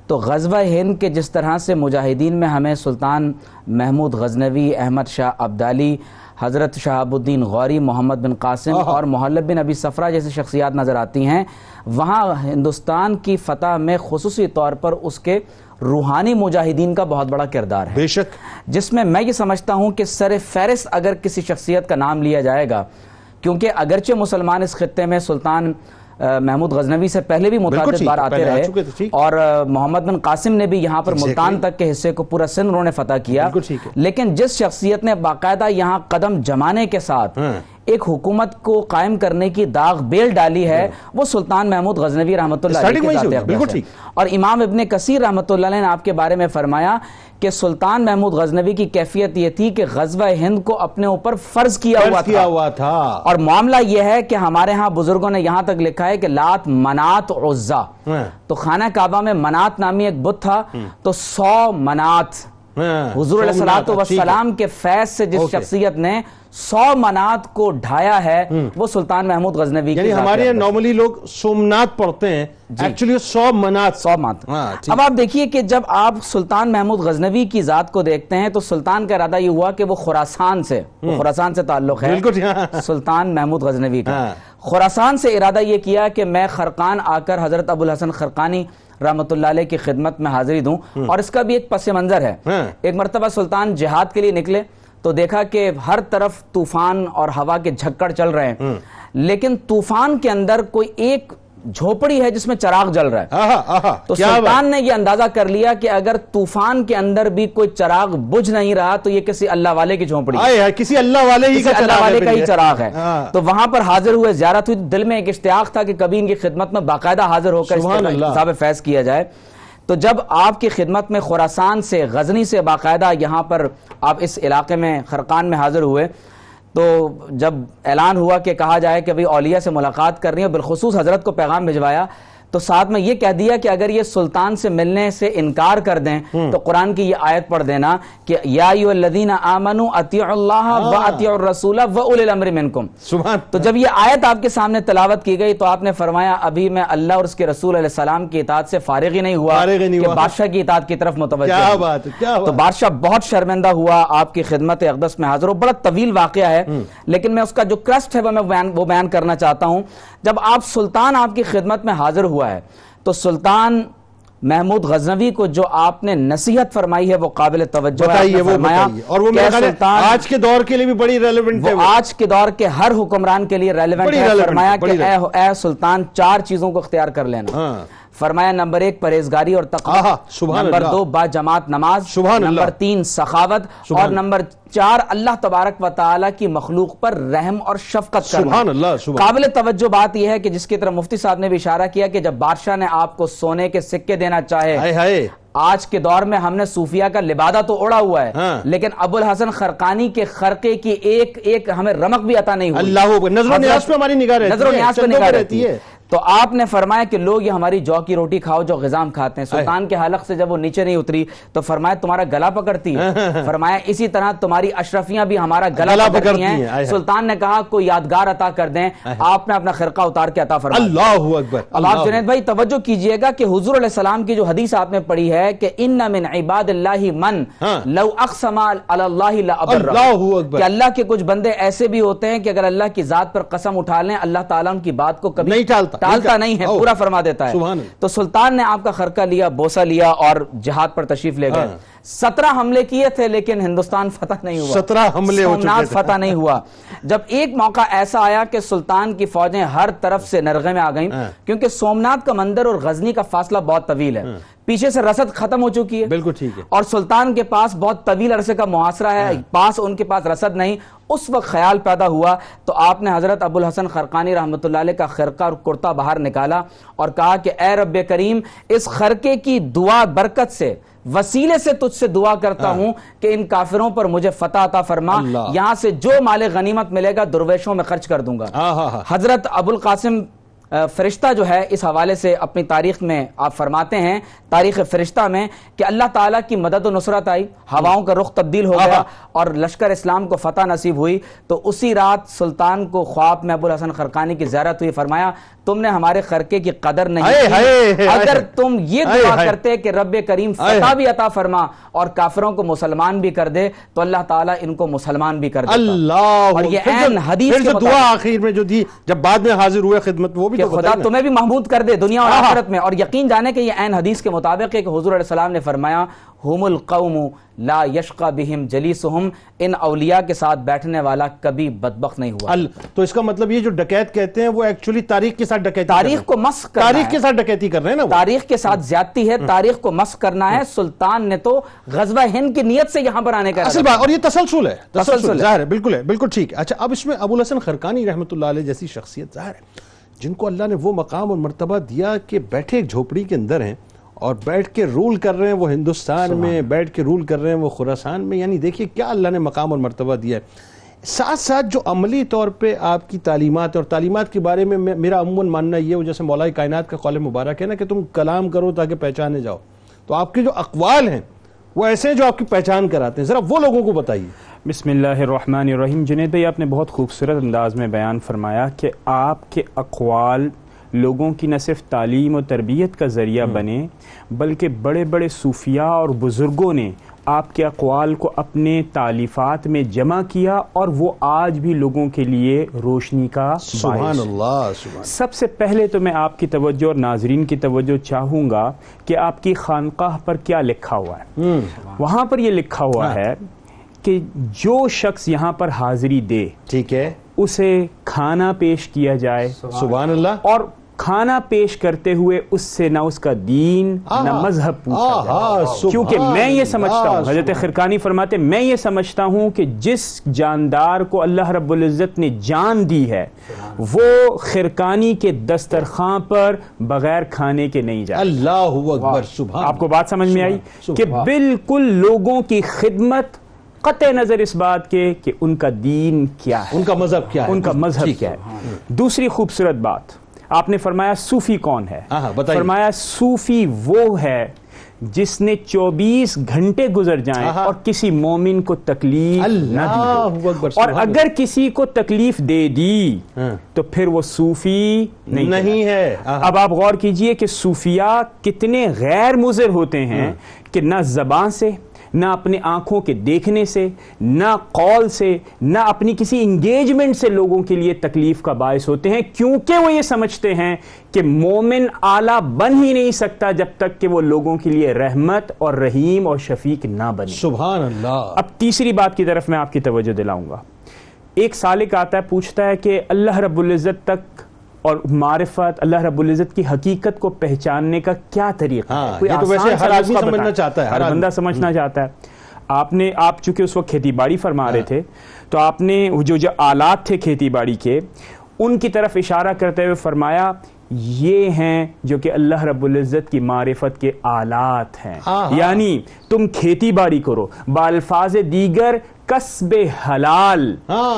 تو غزوہ ہند کے جس طرح سے مجاہدین میں ہمیں سلطان محمود غزنوی, احمد شاہ ابدالی, حضرت شہاب الدین غوری, محمد بن قاسم اور محلب بن ابی صفرہ جیسی شخصیات نظر آتی ہیں, وہاں ہندوستان کی فتح میں خصوصی طور پر اس کے روحانی مجاہدین کا بہت بڑا کردار ہے. بے شک, جس میں یہ سمجھتا ہوں کہ سر فہرست اگر کسی شخصیت کا نام لیا جائے گا, کیونکہ اگرچہ مسلمان اس خطے میں سلطان محمود غزنوی سے پہلے بھی متعدد بار آتے رہے, اور محمد بن قاسم نے بھی یہاں پر ملتان تک کے حصے کو پورا سندھ انہوں نے فتح کیا, لیکن جس شخصیت نے باقاعدہ یہاں قدم جمانے کے ساتھ ایک حکومت کو قائم کرنے کی داغ بیل ڈالی ہے, وہ سلطان محمود غزنوی رحمۃ اللہ علیہ کے ذات اقدس ہے. اور امام ابن کثیر رحمۃ اللہ علیہ نے آپ کے بارے میں فرمایا کہ سلطان محمود غزنوی کی کیفیت یہ تھی کہ غزوہ ہند کو اپنے اوپر فرض کیا ہوا تھا. اور معاملہ یہ ہے کہ ہمارے ہاں بزرگوں نے یہاں تک لکھا ہے کہ لات, منات, عزا, تو خانہ کعبہ میں منات نامی ایک بت تھا, تو 100 منات حضور علیہ السلام کے فیض سے جس شخصیت نے 100 منات کو ڈھایا ہے وہ سلطان محمود غزنوی کی. یعنی ہمارے یہاں نارملی لوگ سومنات پڑھتے ہیں, ایکچولی 100 منات. اب آپ دیکھیے کہ جب آپ سلطان محمود غزنوی کی ذات کو دیکھتے ہیں تو سلطان کا ارادہ یہ ہوا کہ وہ خراسان سے تعلق ہے سلطان محمود غزنوی کا. خراسان سے ارادہ یہ کیا کہ میں خرقان آ کر حضرت ابو الحسن خرقانی رحمت اللہ علیہ کی خدمت میں حاضری دوں. اور اس کا بھی ایک پس منظر ہے. ایک مرتبہ سلطان جہاد کے لیے نکلے تو دیکھا کہ ہر طرف طوفان اور ہوا کے جھکڑ چل رہے ہیں, لیکن طوفان کے اندر کوئی ایک جھوپڑی ہے جس میں چراغ جل رہا ہے. تو سلطان نے یہ اندازہ کر لیا کہ اگر طوفان کے اندر بھی کوئی چراغ بجھ نہیں رہا تو یہ کسی اللہ والے کی جھونپڑی ہے, کسی اللہ والے کا ہی چراغ ہے. تو وہاں پر حاضر ہوئے, زیارت ہوئی, دل میں ایک اشتیاق تھا کہ کبھی ان کی خدمت میں باقاعدہ حاضر ہو کر احتساب فیض کیا جائے. تو جب آپ کی خدمت میں خراسان سے, غزنی سے باقاعدہ یہاں پر آپ اس علاقے میں خرقان میں حاضر ہوئے, تو جب اعلان ہوا کہ کہا جائے کہ بھئی اولیاء سے ملاقات کرنی ہے, بالخصوص حضرت کو پیغام بھجوایا, تو ساتھ میں یہ کہہ دیا کہ اگر یہ سلطان سے ملنے سے انکار کر دیں تو قرآن کی یہ آیت پڑھ دینا کہ یا ایھا الذین آمنوا اطیعوا اللہ واطیعوا الرسول واولی الامر منکم. تو جب یہ آیت آپ کے سامنے تلاوت کی گئی تو آپ نے فرمایا ابھی میں اللہ اور اس کے رسول علیہ السلام کی اطاعت سے فارغ ہی نہیں ہوا کہ بادشاہ کی اطاعت کی طرف متوجہ. کیا بات ہے. تو بادشاہ بہت شرمندہ ہوا، آپ کی خدمت اقدس میں حاضر ہو. بڑا طویل واقعہ ہے لیکن میں اس کا جو کرسٹ ہے وہ بیان کرنا چاہتا ہوں. جب آپ سلطان آپ کی خدمت میں حاضر ہوا ہے تو سلطان محمود غزنوی کو جو آپ نے نصیحت فرمائی ہے وہ قابل توجہ ہے. اور وہ میرے خیال ہے آج کے دور کے لیے بھی بڑی ریلیونٹ ہے، آج کے دور کے ہر حکمران کے لیے ریلیونٹ ہے. فرمایا کہ اے سلطان 4 چیزوں کو اختیار کر لینا. فرمایا نمبر 1 پرہیزگاری اور تقوی، نمبر 2 با جماعت نماز، نمبر 3 سخاوت، اور نمبر 4 اللہ تبارک و تعالیٰ کی مخلوق پر رحم اور شفقت کرنا. قابل توجہ بات یہ ہے کہ جس کی طرف مفتی صاحب نے بھی اشارہ کیا کہ جب بادشاہ نے آپ کو سونے کے سکے دینا چاہے، آج کے دور میں ہم نے صوفیہ کا لبادہ تو اڑا ہوا ہے لیکن ابو الحسن خرقانی کے خرقے کی ایک ہمیں رمق بھی عطا نہیں ہوئی. اللہ نظر و نیاز پہ ہماری نگاہ رہتی ہے. تو آپ نے فرمایا کہ لوگ یہ ہماری جو کی روٹی کھاؤ جو غذام کھاتے ہیں. سلطان کے حلق سے جب وہ نیچے نہیں اتری تو فرمایا تمہارا گلا پکڑتی ہے. فرمایا اسی طرح تمہاری اشرفیاں بھی ہمارا گلا پکڑتی ہیں. سلطان نے کہا کوئی یادگار عطا کر دیں. آپ نے اپنا خرقہ اتار کے عطا فرمایا. اللہ اکبر. اب آپ جنید بھائی توجہ کیجئے گا کہ حضور علیہ السلام کی جو حدیث آپ نے پڑھی ہے کہ ان من عباد اللہ من لو اقسم علی اللہ لابرہ، کہ اللہ کے کچھ بندے ایسے بھی ہوتے ہیں کہ اگر اللہ کی ذات پر قسم اٹھا لیں اللہ تعالیٰ ان کی بات کو کبھی ٹالتا نہیں ہے، پورا فرما دیتا ہے. تو سلطان نے آپ کا خرقہ لیا، بوسہ لیا اور جہاد پر تشریف لے گئے. 17 حملے کیے تھے لیکن ہندوستان فتح نہیں ہوا. 17 حملے ہو چکے تھے، سومناتھ فتح نہیں ہوا. جب ایک موقع ایسا آیا کہ سلطان کی فوجیں ہر طرف سے نرغے میں آ گئیں کیونکہ سومناتھ کا مندر اور غزنی کا فاصلہ بہت طویل ہے. پیچھے سے رسد ختم ہو چکی ہے، بالکل ٹھیک ہے، اور سلطان کے پاس بہت طویل عرصے کا محاصرہ ہے، پاس ان کے پاس رسد نہیں. اس وقت خیال پیدا ہوا تو آپ نے حضرت ابو الحسن خرقانی رحمۃ اللہ علیہ کا خرقہ اور کرتا باہر نکالا اور کہا کہ اے رب کریم اس خرقے کی دعا برکت سے وسیلے سے تجھ سے دعا کرتا ہوں کہ ان کافروں پر مجھے فتح عطا فرما. یہاں سے جو مال غنیمت ملے گا درویشوں میں خرچ کر دوں گا. حضرت ابو القاسم فرشتہ جو ہے اس حوالے سے اپنی تاریخ میں آپ فرماتے ہیں، تاریخ فرشتہ میں، کہ اللہ تعالیٰ کی مدد و نصرت آئی، ہواؤں کا رخ تبدیل ہو گیا اور لشکر اسلام کو فتح نصیب ہوئی. تو اسی رات سلطان کو خواب میں ابو الحسن خرقانی کی زیارت ہوئی. فرمایا تم نے ہمارے خرقے کی قدر نہیں کی، اگر تم یہ دعا کرتے کہ رب کریم فتح بھی عطا فرما اور کافروں کو مسلمان بھی کر دے تو اللہ تعالیٰ ان کو مسلمان بھی کر دیتا. اللہ. اور یہ عین حدیث کے مطابق دعا آخر میں جو دی جب بعد میں حاضر ہوئے خدمت، وہ بھی کہ خدا تمہیں بھی محمود کر دے دنیا اور آخرت میں. اور یقین جانے کہ یہ عین حدیث کے مطابق ہے کہ حضور علیہ السلام نے فرمایا ہم القوم لا یشقى بهم جلیسہم، ان اولیاء کے ساتھ بیٹھنے والا کبھی بدبخت نہیں ہوا. تو اس کا مطلب یہ جو ڈکیت کہتے ہیں وہ ایکچولی تاریخ کے ساتھ ڈکیتی، تاریخ کو مسخ کرنا ہے، تاریخ کے ساتھ ڈکیتی کر رہے ہیں نا، تاریخ کے ساتھ زیادتی ہے، تاریخ کو مسخ کرنا ہے. سلطان نے تو غزوہ ہند کی نیت سے یہاں پر آنے کا اصل بات، اور یہ تسلسل ہے، تسلسل ظاہر ہے، بالکل ہے، بالکل ٹھیک ہے. اچھا اب اس میں ابو الحسن خرقانی رحمۃ اللہ علیہ جیسی شخصیت ظاہر ہے جن کو اللہ نے وہ مقام اور مرتبہ دیا کہ بیٹھے ایک جھوپڑی کے اندر ہیں اور بیٹھ کے رول کر رہے ہیں وہ ہندوستان میں، بیٹھ کے رول کر رہے ہیں وہ خراسان میں. یعنی دیکھیے کیا اللہ نے مقام اور مرتبہ دیا ہے. ساتھ ساتھ جو عملی طور پہ آپ کی تعلیمات اور تعلیمات کے بارے میں میرا عموماً ماننا یہ ہو، جیسے مولا کائنات کا قول مبارک ہے نا کہ تم کلام کرو تاکہ پہچانے جاؤ، تو آپ کے جو اقوال ہیں وہ ایسے ہیں جو آپ کی پہچان کراتے ہیں. ذرا وہ لوگوں کو بتائیے. بسم اللہ الرحمن الرحیم. جنید بھائی آپ نے بہت خوبصورت انداز میں بیان فرمایا کہ آپ کے اقوال لوگوں کی نہ صرف تعلیم و تربیت کا ذریعہ بنے بلکہ بڑے بڑے صوفیاء اور بزرگوں نے آپ کے اقوال کو اپنے تالیفات میں جمع کیا اور وہ آج بھی لوگوں کے لیے روشنی کا سبحان اللہ. سب سے پہلے تو میں آپ کی توجہ اور ناظرین کی توجہ چاہوں گا کہ آپ کی خانقاہ پر کیا لکھا ہوا ہے. وہاں پر یہ لکھا ہوا ہے کہ جو شخص یہاں پر حاضری دے، ٹھیک ہے، اسے کھانا پیش کیا جائے. سبحان اللہ. اور کھانا پیش کرتے ہوئے اس سے نہ اس کا دین نہ مذہب پوچھا جائے. کیونکہ میں یہ سمجھتا ہوں، حضرت خرقانی فرماتے میں یہ سمجھتا ہوں کہ جس جاندار کو اللہ رب العزت نے جان دی ہے وہ خرقانی کے دسترخوان پر بغیر کھانے کے نہیں جائے. اللہ اکبر. سبحان. آپ کو بات سمجھ میں آئی کہ بالکل لوگوں کی خدمت قطع نظر اس بات کے کہ ان کا دین کیا ہے، ان کا مذہب کیا ہے، ان کا مذہب کیا ہے. دوسری خوبصورت بات، آپ نے فرمایا صوفی کون ہے؟ بتائیے. فرمایا صوفی وہ ہے جس نے 24 گھنٹے گزر جائیں اور کسی مومن کو تکلیف نہ دی، اور اگر کسی کو تکلیف دے دی تو پھر وہ صوفی نہیں ہے. اب آپ غور کیجئے کہ صوفیاء کتنے غیر مضر ہوتے ہیں کہ نہ زبان سے، نہ اپنے آنکھوں کے دیکھنے سے، نہ قول سے، نہ اپنی کسی انگیجمنٹ سے لوگوں کے لیے تکلیف کا باعث ہوتے ہیں، کیونکہ وہ یہ سمجھتے ہیں کہ مومن اعلیٰ بن ہی نہیں سکتا جب تک کہ وہ لوگوں کے لیے رحمت اور رحیم اور شفیق نہ بنے. سبحان اللہ. اب تیسری بات کی طرف میں آپ کی توجہ دلاؤں گا. ایک سالک آتا ہے، پوچھتا ہے کہ اللہ رب العزت تک اور معرفت، اللہ رب العزت کی حقیقت کو پہچاننے کا کیا طریقہ ہے؟ کوئی آسان سا راستہ سمجھنا چاہتا ہے، ہر بندہ سمجھنا چاہتا ہے. آپ چونکہ اس وقت کھیتی باڑی فرما رہے تھے، تو آپ نے جو آلات تھے کھیتی باڑی کے، ان کی طرف اشارہ کرتے ہوئے فرمایا یہ ہیں جو کہ اللہ رب العزت کی معرفت کے آلات ہیں. یعنی تم کھیتی باڑی کرو، بالفاظ دیگر کسب حلال،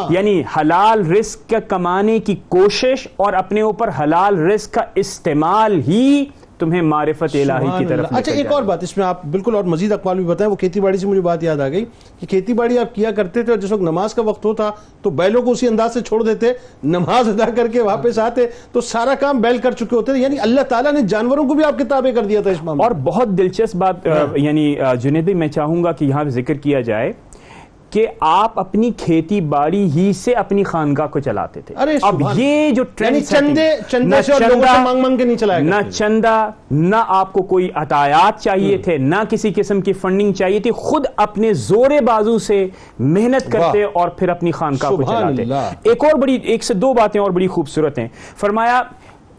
یعنی حلال رزق کا کمانے کی کوشش اور اپنے اوپر حلال رزق کا استعمال ہی تمہیں معرفت الہی کی طرف. اچھا ایک اور بات اس میں آپ بالکل اور مزید اقوال بھی بتائیں. وہ کھیتی باڑی سے مجھے بات یاد آ گئی کہ کھیتی باڑی آپ کیا کرتے تھے اور جس وقت نماز کا وقت ہوتا تو بیلوں کو اسی انداز سے چھوڑ دیتے، نماز ادا کر کے واپس آتے تو سارا کام بیل کر چکے ہوتے تھے. یعنی اللہ تعالیٰ نے جانوروں کو بھی آپ کے تابع کر دیا تھا اس معاملے. اور بہت دلچسپ بات یعنی جنید بھائی میں چاہوں گا کہ یہاں ذکر کیا جائے کہ آپ اپنی کھیتی باڑی ہی سے اپنی خانقاہ کو چلاتے تھے. اب یہ جو ٹرینڈ، نہ چندہ، نہ آپ کو کوئی عطایات چاہیے تھے، نہ کسی قسم کی فنڈنگ چاہیے تھی، خود اپنے زور بازو سے محنت کرتے اور پھر اپنی خانقاہ کو چلاتے. ایک سے دو باتیں اور بڑی خوبصورت ہیں. فرمایا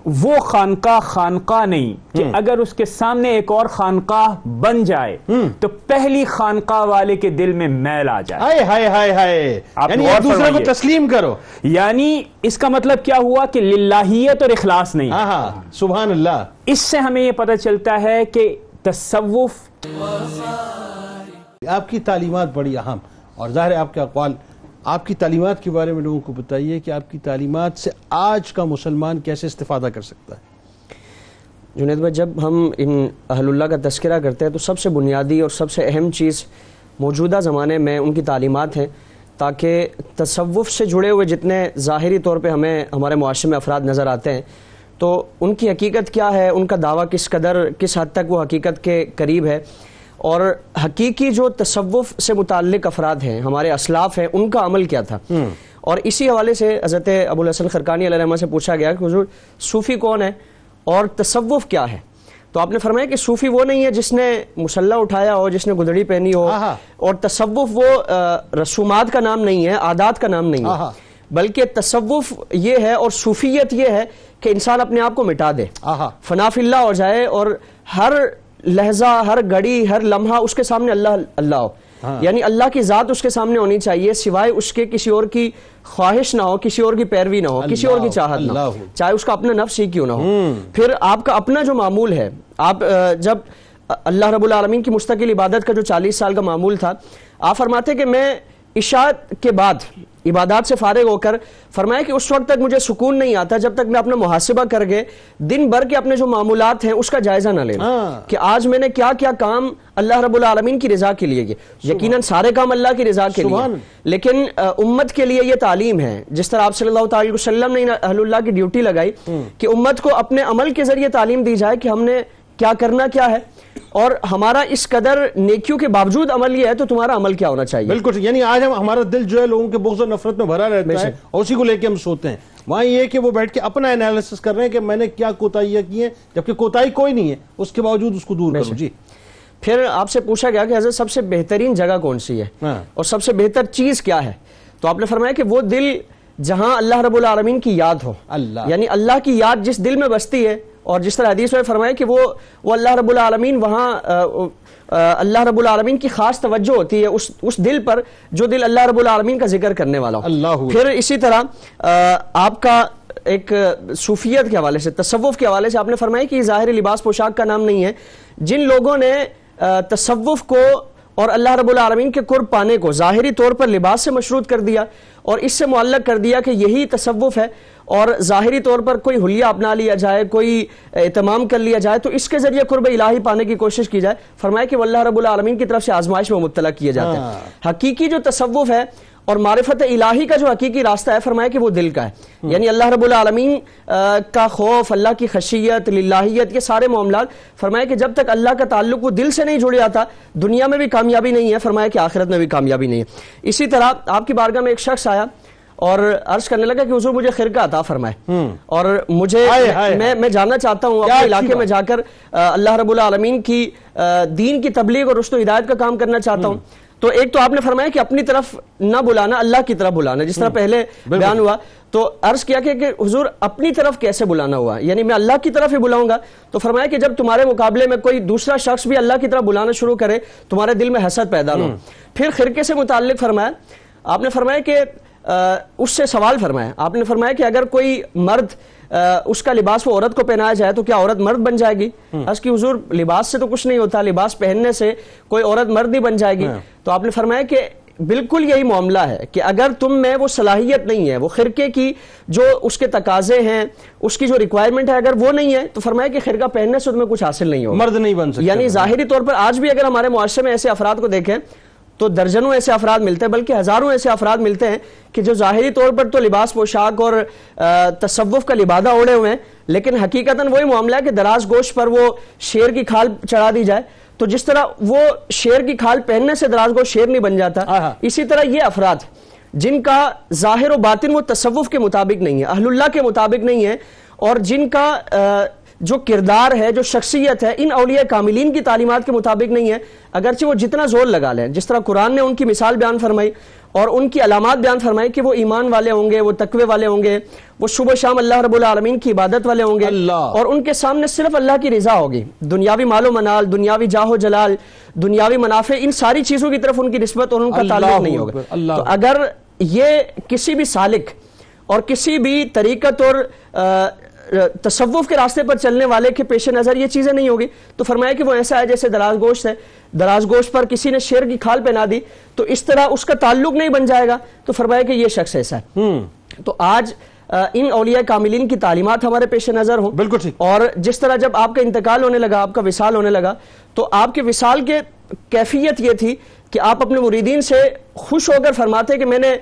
وہ خانقاہ نہیں کہ اگر اس کے سامنے ایک اور خانقاہ بن جائے تو پہلی خانقاہ والے کے دل میں میل آ جائے. یعنی ایک دوسرے کو تسلیم کرو. یعنی اس کا مطلب کیا ہوا کہ للہیت اور اخلاص نہیں. سبحان اللہ. اس سے ہمیں یہ پتہ چلتا ہے کہ تصوف. آپ کی تعلیمات بڑی اہم، اور ظاہر ہے آپ کے اقوال، آپ کی تعلیمات کے بارے میں لوگوں کو بتائیے کہ آپ کی تعلیمات سے آج کا مسلمان کیسے استفادہ کر سکتا ہے. جنید بھائی، جب ہم ان اہل اللہ کا تذکرہ کرتے ہیں تو سب سے بنیادی اور سب سے اہم چیز موجودہ زمانے میں ان کی تعلیمات ہیں، تاکہ تصوف سے جڑے ہوئے جتنے ظاہری طور پہ ہمیں ہمارے معاشرے میں افراد نظر آتے ہیں تو ان کی حقیقت کیا ہے، ان کا دعویٰ کس حد تک وہ حقیقت کے قریب ہے، اور حقیقی جو تصوف سے متعلق افراد ہیں، ہمارے اسلاف ہیں، ان کا عمل کیا تھا. اور اسی حوالے سے حضرت ابو الحسن خرقانی علیہ الرحمہ سے پوچھا گیا کہ حضور صوفی کون ہے اور تصوف کیا ہے؟ تو آپ نے فرمایا کہ صوفی وہ نہیں ہے جس نے مسلح اٹھایا ہو، جس نے گدڑی پہنی ہو، اور تصوف وہ رسومات کا نام نہیں ہے، عادات کا نام نہیں ہے، بلکہ تصوف یہ ہے اور صوفیت یہ ہے کہ انسان اپنے آپ کو مٹا دے، فنا فی اللہ ہو جائے، اور ہر لہجہ، ہر گھڑی، ہر لمحہ اس کے سامنے اللہ ہو. یعنی اللہ کی ذات اس کے سامنے ہونی چاہیے، سوائے اس کے کسی اور کی خواہش نہ ہو، کسی اور کی پیروی نہ ہو، کسی اور کی چاہت نہ ہو، چاہے اس کا اپنا نفس ہی کیوں نہ ہو. پھر آپ کا اپنا جو معمول ہے، آپ جب اللہ رب العالمین کی مستقل عبادت کا جو 40 سال کا معمول تھا، آپ فرماتے کہ میں عشاء کے بعد عبادات سے فارغ ہو کر فرمایا کہ اس وقت تک مجھے سکون نہیں آتا جب تک میں اپنا محاسبہ کر کے دن بھر کے اپنے جو معمولات ہیں اس کا جائزہ نہ لینا کہ آج میں نے کیا کیا کام اللہ رب العالمین کی رضا کے لیے کیے. یقیناً سارے کام اللہ کی رضا کے لیے، لیکن امت کے لیے یہ تعلیم ہے، جس طرح آپ صلی اللہ تعالی علیہ وسلم نے اہل اللہ کی ڈیوٹی لگائی کہ امت کو اپنے عمل کے ذریعے تعلیم دی جائے کہ ہم نے کیا کرنا کیا ہے، اور ہمارا اس قدر نیکیوں کے باوجود عمل یہ ہے تو تمہارا عمل کیا ہونا چاہیے. بالکل. یعنی آج ہمارا دل جو ہے لوگوں کے بغض و نفرت میں بھرا رہتا ہے اور اسی کو لے کے ہم سوتے ہیں. وہاں یہ کہ وہ بیٹھ کے اپنا انالیسس کر رہے ہیں کہ میں نے کیا کوتاہیاں کی ہیں، جبکہ کوتاہی کوئی نہیں ہے، اس کے باوجود اس کو دور کرو. جی. پھر آپ سے پوچھا گیا کہ حضرت سب سے بہترین جگہ کون سی ہے اور سب سے بہتر چیز کیا ہے، تو آپ نے فرمایا کہ وہ دل جہاں اللہ رب العالمین کی یاد ہو. یعنی اللہ کی یاد جس دل میں بستی ہے، اور جس طرح حدیث میں فرمایا کہ وہ اللہ رب العالمین وہاں اللہ رب العالمین کی خاص توجہ ہوتی ہے اس دل پر جو دل اللہ رب العالمین کا ذکر کرنے والا ہو. پھر اسی طرح آپ کا ایک صوفیت کے حوالے سے، تصوف کے حوالے سے آپ نے فرمایا کہ یہ ظاہری لباس پوشاک کا نام نہیں ہے. جن لوگوں نے تصوف کو اور اللہ رب العالمین کے قرب پانے کو ظاہری طور پر لباس سے مشروط کر دیا اور اس سے معلق کر دیا کہ یہی تصوف ہے، اور ظاہری طور پر کوئی حلیہ اپنا لیا جائے, کوئی اہتمام کر لیا جائے, تو اس کے ذریعے قرب الہی پانے کی کوشش کی جائے. فرمایا کہ وہ اللہ رب العالمین کی طرف سے آزمائش میں مبتلا کیے جاتے ہیں. حقیقی جو تصوف ہے اور معرفت الہی کا جو حقیقی راستہ ہے, فرمایا کہ وہ دل کا ہے. یعنی اللہ رب العالمین کا خوف, اللہ کی خشیت, للہیت, یہ سارے معاملات, فرمایا کہ جب تک اللہ کا تعلق وہ دل سے نہیں جڑ جاتا, دنیا میں بھی کامیابی نہیں ہے, فرمایا کہ آخرت میں بھی کامیابی نہیں ہے. اسی طرح آپ کی بارگاہ میں ایک شخص آیا اور عرض کرنے لگا کہ حضور مجھے خرقہ عطا فرمائے, اور مجھے میں جاننا چاہتا ہوں اپنے علاقے میں جا کر اللہ رب العالمین کی دین کی تبلیغ اور رشد و ہدایت کا کام کرنا چاہتا ہوں. تو ایک تو آپ نے فرمایا کہ اپنی طرف نہ بلانا, اللہ کی طرف بلانا, جس طرح پہلے بیان ہوا. تو عرض کیا کہ حضور اپنی طرف کیسے بلانا ہوا, یعنی میں اللہ کی طرف ہی بلاؤں گا. تو فرمایا کہ جب تمہارے مقابلے میں کوئی دوسرا شخص بھی اللہ کی طرف بلانا شروع کرے, تمہارے دل میں حسد پیدا نہ ہو. پھر خرقے سے متعلق فرمایا, آپ نے فرمایا کہ اس سے سوال فرمایا, آپ نے فرمایا کہ اگر کوئی مرد اس کا لباس وہ عورت کو پہنایا جائے تو کیا عورت مرد بن جائے گی؟ عرض کی حضور لباس سے تو کچھ نہیں ہوتا, لباس پہننے سے کوئی عورت مرد نہیں بن جائے گی. تو آپ نے فرمایا کہ بالکل یہی معاملہ ہے کہ اگر تم میں وہ صلاحیت نہیں ہے, وہ خرقے کی جو اس کے تقاضے ہیں, اس کی جو ریکوائرمنٹ ہے, اگر وہ نہیں ہے تو فرمایا کہ خرقہ پہننے سے تمہیں کچھ حاصل نہیں ہوگا, مرد نہیں بن سکتے. یعنی ظاہری طور پر آج بھی اگر ہمارے معاشرے میں ایسے افراد کو دیکھیں تو درجنوں ایسے افراد ملتے ہیں, بلکہ ہزاروں ایسے افراد ملتے ہیں کہ جو ظاہری طور پر تو لباس پوشاک اور تصوف کا لبادہ اوڑے ہوئے ہیں, لیکن حقیقتاً وہی معاملہ ہے کہ دراز گوشت پر وہ شیر کی کھال چڑھا دی جائے. تو جس طرح وہ شیر کی کھال پہننے سے دراز گوشت شیر نہیں بن جاتا, اسی طرح یہ افراد جن کا ظاہر و باطن وہ تصوف کے مطابق نہیں ہے, اہل اللہ کے مطابق نہیں ہے, اور جن کا جو کردار ہے, جو شخصیت ہے, ان اولیاء کاملین کی تعلیمات کے مطابق نہیں ہے, اگرچہ وہ جتنا زور لگا لیں, جس طرح قرآن نے ان کی مثال بیان فرمائی اور ان کی علامات بیان فرمائی کہ وہ ایمان والے ہوں گے, وہ تقوی والے ہوں گے, وہ صبح شام اللہ رب العالمین کی عبادت والے ہوں گے, اور ان کے سامنے صرف اللہ کی رضا ہوگی. دنیاوی مال و منال, دنیاوی جاہ و جلال, دنیاوی منافع, ان ساری چیزوں کی طرف ان کی نسبت اور ان کا تعلق نہیں ہوگا. تو اگر یہ کسی بھی سالک اور کسی بھی طریقت اور تصوف کے راستے پر چلنے والے کے پیش نظر یہ چیزیں نہیں ہوگی, تو فرمایا کہ وہ ایسا ہے جیسے دراز گوشت ہے, دراز گوشت پر کسی نے شیر کی کھال پہنا دی تو اس طرح اس کا تعلق نہیں بن جائے گا. تو فرمایا کہ یہ شخص ایسا ہے. تو آج ان اولیاء کاملین کی تعلیمات ہمارے پیش نظر ہوں. بالکل ٹھیک. اور جس طرح جب آپ کا انتقال ہونے لگا, آپ کا وصال ہونے لگا, تو آپ کے وصال کے کیفیت یہ تھی کہ آپ اپنے مریدین سے خوش ہو کر فرماتے کہ میں نے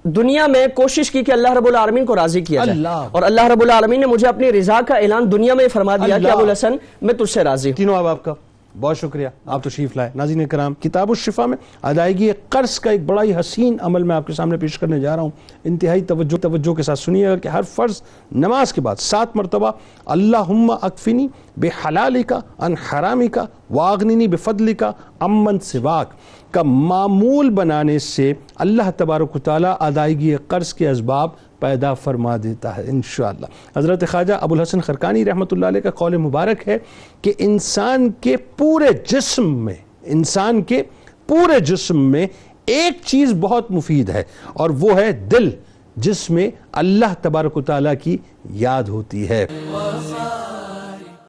دنیا میں کوشش کی کہ اللہ رب العالمین کو راضی کیا جائے, اور اللہ رب العالمین نے مجھے اپنی رضا کا اعلان دنیا میں فرما دیا کہ ابو الحسن میں تجھ سے راضی ہوں. تینوں آپ کا بہت شکریہ, آپ تشریف لائے. ناظرین کرام, کتاب الشفا میں ادائیگی قرض کا ایک بڑا ہی حسین عمل میں آپ کے سامنے پیش کرنے جا رہا ہوں. انتہائی توجہ کے ساتھ سنیے گا کہ ہر فرض نماز کے بعد 7 مرتبہ اللہم اکفنی بحلالک عن حرامک واغننی بفضلک عمن سواک کا معمول بنانے سے اللہ تبارک و تعالیٰ ادائیگی قرض کے اسباب پیدا فرما دیتا ہے انشاءاللہ. حضرت خواجہ ابو الحسن خرقانی رحمۃ اللہ علیہ کا قول مبارک ہے کہ انسان کے پورے جسم میں ایک چیز بہت مفید ہے, اور وہ ہے دل, جس میں اللہ تبارک و تعالیٰ کی یاد ہوتی ہے.